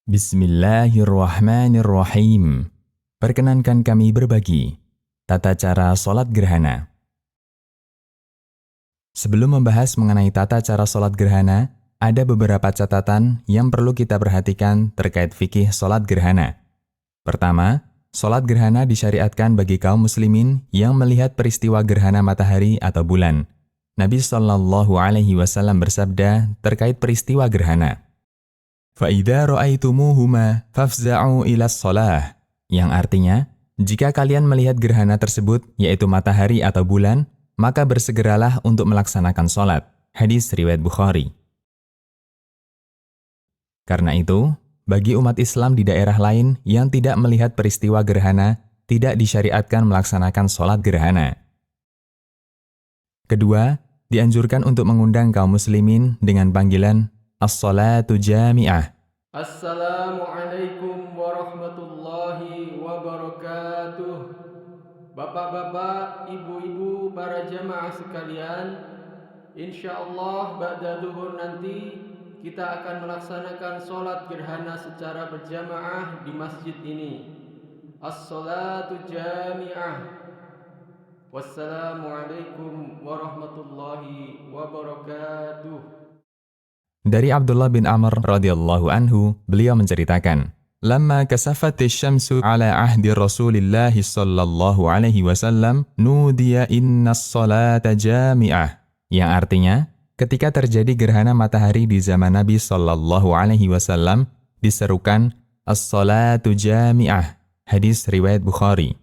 Bismillahirrahmanirrahim. Perkenankan kami berbagi tata cara sholat gerhana. Sebelum membahas mengenai tata cara sholat gerhana, ada beberapa catatan yang perlu kita perhatikan terkait fikih sholat gerhana. Pertama, sholat gerhana disyariatkan bagi kaum muslimin yang melihat peristiwa gerhana matahari atau bulan. Nabi SAW bersabda terkait peristiwa gerhana, فَإِذَا رَأَيْتُمُوهُمَا فَافْزَعُوا إِلَى الصَّلَاةِ, yang artinya, jika kalian melihat gerhana tersebut, yaitu matahari atau bulan, maka bersegeralah untuk melaksanakan sholat. Hadis riwayat Bukhari. Karena itu, bagi umat Islam di daerah lain yang tidak melihat peristiwa gerhana, tidak disyariatkan melaksanakan sholat gerhana. Kedua, dianjurkan untuk mengundang kaum muslimin dengan panggilan As-salatu jami'ah. Assalamualaikum warahmatullahi wabarakatuh. Bapak-bapak, ibu-ibu, para jamaah sekalian, insyaallah ba'da zuhur nanti kita akan melaksanakan sholat gerhana secara berjamaah di masjid ini. As-salatu jami'ah. Wassalamualaikum warahmatullahi wabarakatuh. Dari Abdullah bin Amr radhiyallahu anhu, beliau menceritakan, "Lamma kasafatis syamsu ala ahdi Rasulillah sallallahu alaihi wasallam, nudiya innas salata jami'ah." Yang artinya, ketika terjadi gerhana matahari di zaman Nabi sallallahu alaihi wasallam, diserukan as-salatu jami'ah. Hadis riwayat Bukhari.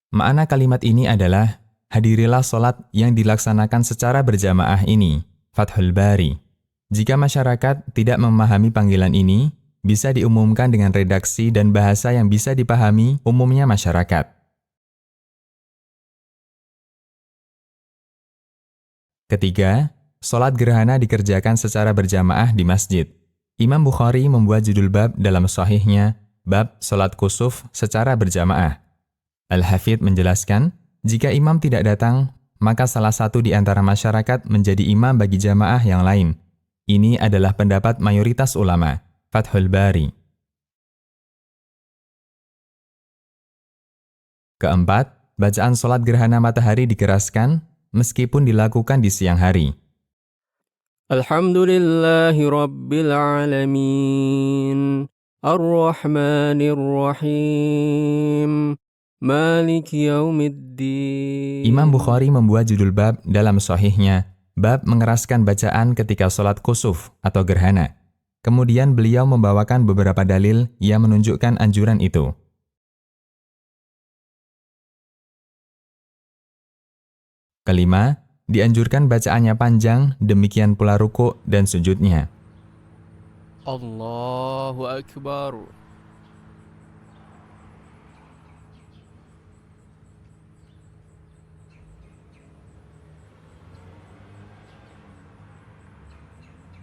Makna kalimat ini adalah hadirilah sholat yang dilaksanakan secara berjamaah ini, Fathul Bari. Jika masyarakat tidak memahami panggilan ini, bisa diumumkan dengan redaksi dan bahasa yang bisa dipahami umumnya masyarakat. Ketiga, sholat gerhana dikerjakan secara berjamaah di masjid. Imam Bukhari membuat judul bab dalam sahihnya, bab sholat kusuf secara berjamaah. Al-Hafidh menjelaskan, jika imam tidak datang, maka salah satu di antara masyarakat menjadi imam bagi jamaah yang lain. Ini adalah pendapat mayoritas ulama. Fathul Bari. Keempat, bacaan sholat gerhana matahari dikeraskan meskipun dilakukan di siang hari. Alhamdulillahi Rabbil Alamin, Ar-Rahmanir Rahim, Maliki Yaumiddin. Imam Bukhari membuat judul bab dalam sahihnya, bab mengeraskan bacaan ketika sholat kusuf atau gerhana. Kemudian beliau membawakan beberapa dalil yang menunjukkan anjuran itu. Kelima, dianjurkan bacaannya panjang, demikian pula ruku' dan sujudnya. Allahu Akbar.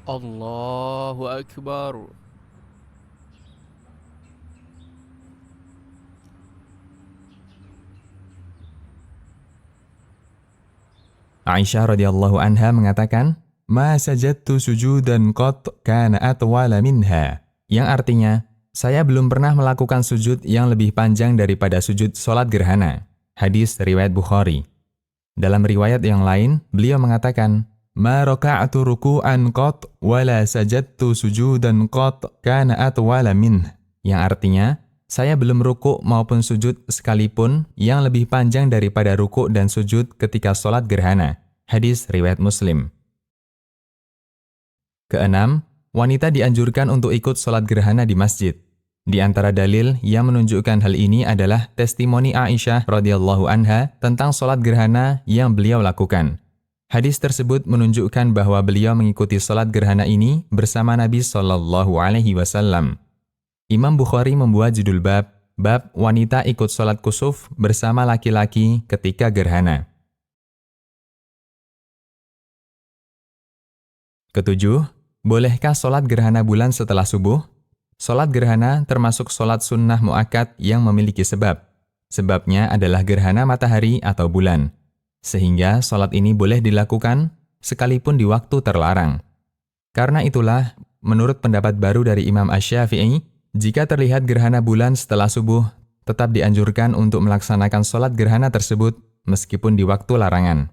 Allahu Akbar. Aisyah radhiyallahu anha mengatakan, "Ma sajadtu sujudan qat kana atwala minha." Yang artinya, saya belum pernah melakukan sujud yang lebih panjang daripada sujud sholat gerhana. Hadis riwayat Bukhari. Dalam riwayat yang lain, beliau mengatakan, "Ma raka'tu ruku'an qat wala sajadtu sujudan qat kana atwala minh." Yang artinya, saya belum ruku' maupun sujud sekalipun yang lebih panjang daripada ruku' dan sujud ketika sholat gerhana. Hadis riwayat Muslim. Keenam, wanita dianjurkan untuk ikut sholat gerhana di masjid. Di antara dalil yang menunjukkan hal ini adalah testimoni Aisyah radhiyallahu anha tentang sholat gerhana yang beliau lakukan. Hadis tersebut menunjukkan bahwa beliau mengikuti sholat gerhana ini bersama Nabi SAW. Imam Bukhari membuat judul bab wanita ikut sholat kusuf bersama laki-laki ketika gerhana. Ketujuh, bolehkah sholat gerhana bulan setelah subuh? Sholat gerhana termasuk sholat sunnah mu'akkad yang memiliki sebab. Sebabnya adalah gerhana matahari atau bulan. Sehingga sholat ini boleh dilakukan sekalipun di waktu terlarang. Karena itulah, menurut pendapat baru dari Imam Asy-Syafi'i, jika terlihat gerhana bulan setelah subuh, tetap dianjurkan untuk melaksanakan sholat gerhana tersebut meskipun di waktu larangan.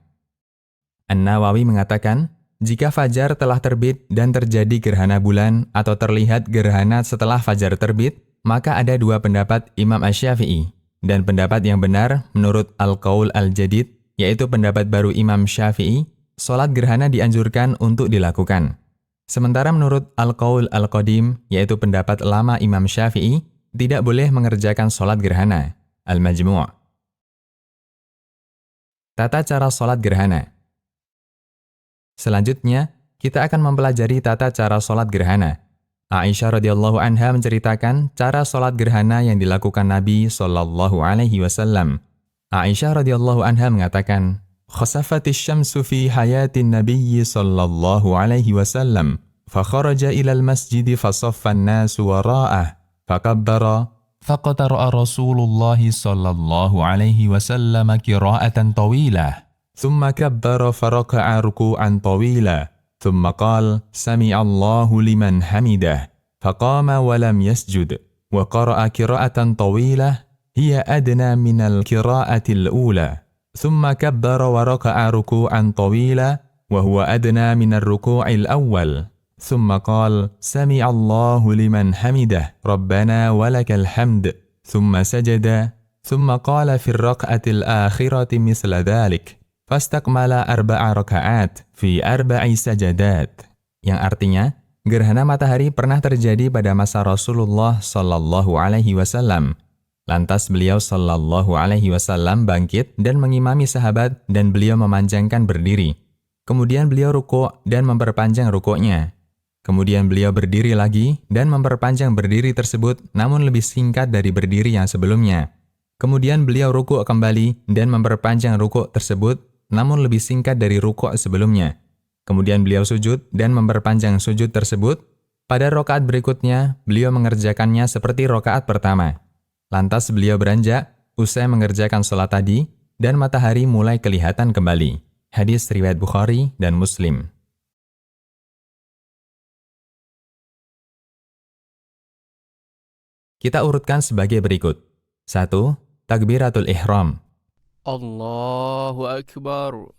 An-Nawawi mengatakan, jika fajar telah terbit dan terjadi gerhana bulan atau terlihat gerhana setelah fajar terbit, maka ada dua pendapat Imam Asy-Syafi'i. Dan pendapat yang benar menurut Al-Qaul Al-Jadid, yaitu pendapat baru Imam Syafi'i, sholat gerhana dianjurkan untuk dilakukan. Sementara menurut Al-Qaul Al-Qadim, yaitu pendapat lama Imam Syafi'i, tidak boleh mengerjakan sholat gerhana. Al-Majmu'. Tata cara sholat gerhana. Selanjutnya, kita akan mempelajari tata cara sholat gerhana. Aisyah radhiyallahu anha menceritakan cara sholat gerhana yang dilakukan Nabi sallallahu alaihi wasallam. Aisyah radhiyallahu anha mengatakan, "Khasafatis syamsu fi hayatin Nabi sallallahu alaihi wasallam, fa kharaja ila al-masjid fa saffa an-nasu wara'ah, fa kabbara, fa qatara Rasulullah sallallahu alaihi wasallam qira'atan tawilah, thumma kabbara fa raka'a ruku'an tawilah." ثم قال سمع الله لمن حمده فقام ولم يسجد وقرأ قراءة طويلة هي أدنى من القراءة الأولى ثم كبر وركع ركوعا طويلا وهو أدنى من الركوع الأول ثم قال سمع الله لمن حمده ربنا ولك الحمد ثم سجد ثم قال في الركعة الآخرة مثل ذلك Fastakmala arba'a raka'at fi arba'i sajadat. Yang artinya, gerhana matahari pernah terjadi pada masa Rasulullah sallallahu alaihi wasallam. Lantas beliau sallallahu alaihi wasallam bangkit dan mengimami sahabat dan beliau memanjangkan berdiri. Kemudian beliau rukuk dan memperpanjang rukuknya. Kemudian beliau berdiri lagi dan memperpanjang berdiri tersebut namun lebih singkat dari berdiri yang sebelumnya. Kemudian beliau rukuk kembali dan memperpanjang rukuk tersebut namun lebih singkat dari rukuk sebelumnya. Kemudian beliau sujud dan memperpanjang sujud tersebut. Pada rakaat berikutnya, beliau mengerjakannya seperti rakaat pertama. Lantas beliau beranjak, usai mengerjakan sholat tadi, dan matahari mulai kelihatan kembali. Hadis riwayat Bukhari dan Muslim. Kita urutkan sebagai berikut. 1. Takbiratul Ihram. Allahu Akbar.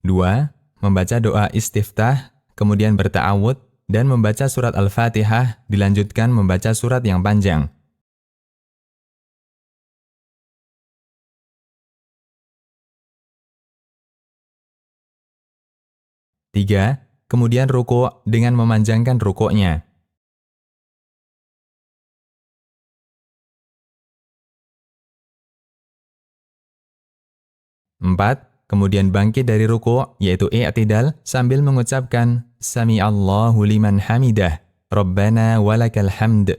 2. Membaca doa istiftah, kemudian berta'awud, dan membaca surat Al-Fatihah, dilanjutkan membaca surat yang panjang. 3. Kemudian rukuk dengan memanjangkan rukuknya. 4. Kemudian bangkit dari rukuk, yaitu i'tidal, sambil mengucapkan Sami'allahu liman hamidah, Rabbana walakal hamd.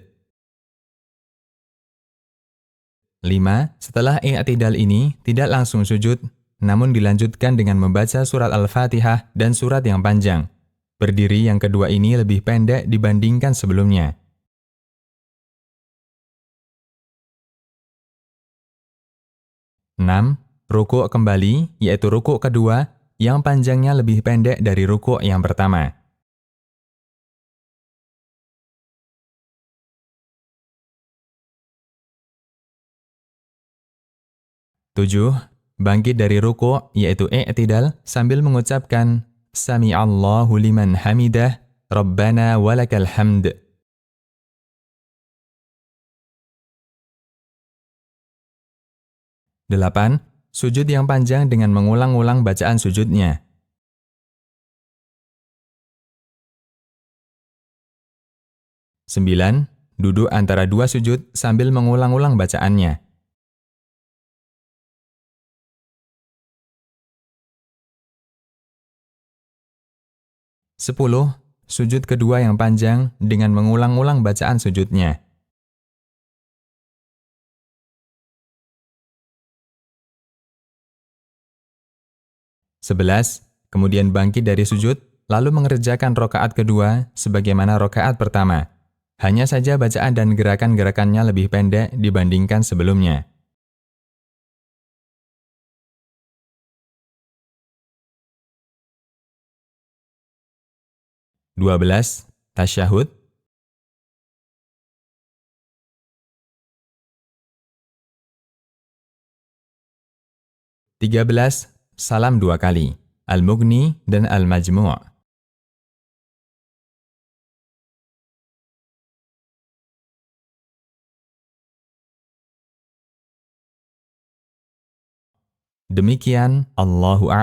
5. Setelah i'tidal ini, tidak langsung sujud, namun dilanjutkan dengan membaca surat Al-Fatihah dan surat yang panjang. Berdiri yang kedua ini lebih pendek dibandingkan sebelumnya. 6. Rukuk kembali, yaitu rukuk kedua, yang panjangnya lebih pendek dari rukuk yang pertama. 7. Bangkit dari rukuk, yaitu i'tidal, sambil mengucapkan Sami'allahu liman hamidah, Rabbana walakal hamd. 8. Sujud yang panjang dengan mengulang-ulang bacaan sujudnya. 9. Duduk antara dua sujud sambil mengulang-ulang bacaannya. 10. Sujud kedua yang panjang dengan mengulang-ulang bacaan sujudnya. 11. Kemudian bangkit dari sujud, lalu mengerjakan rakaat kedua sebagaimana rakaat pertama. Hanya saja bacaan dan gerakan-gerakannya lebih pendek dibandingkan sebelumnya. 12. Tasyahud. 13. Salam 2 kali. Al-Mughni dan Al-Majmu'. 'Demikian, Allahu a'lam.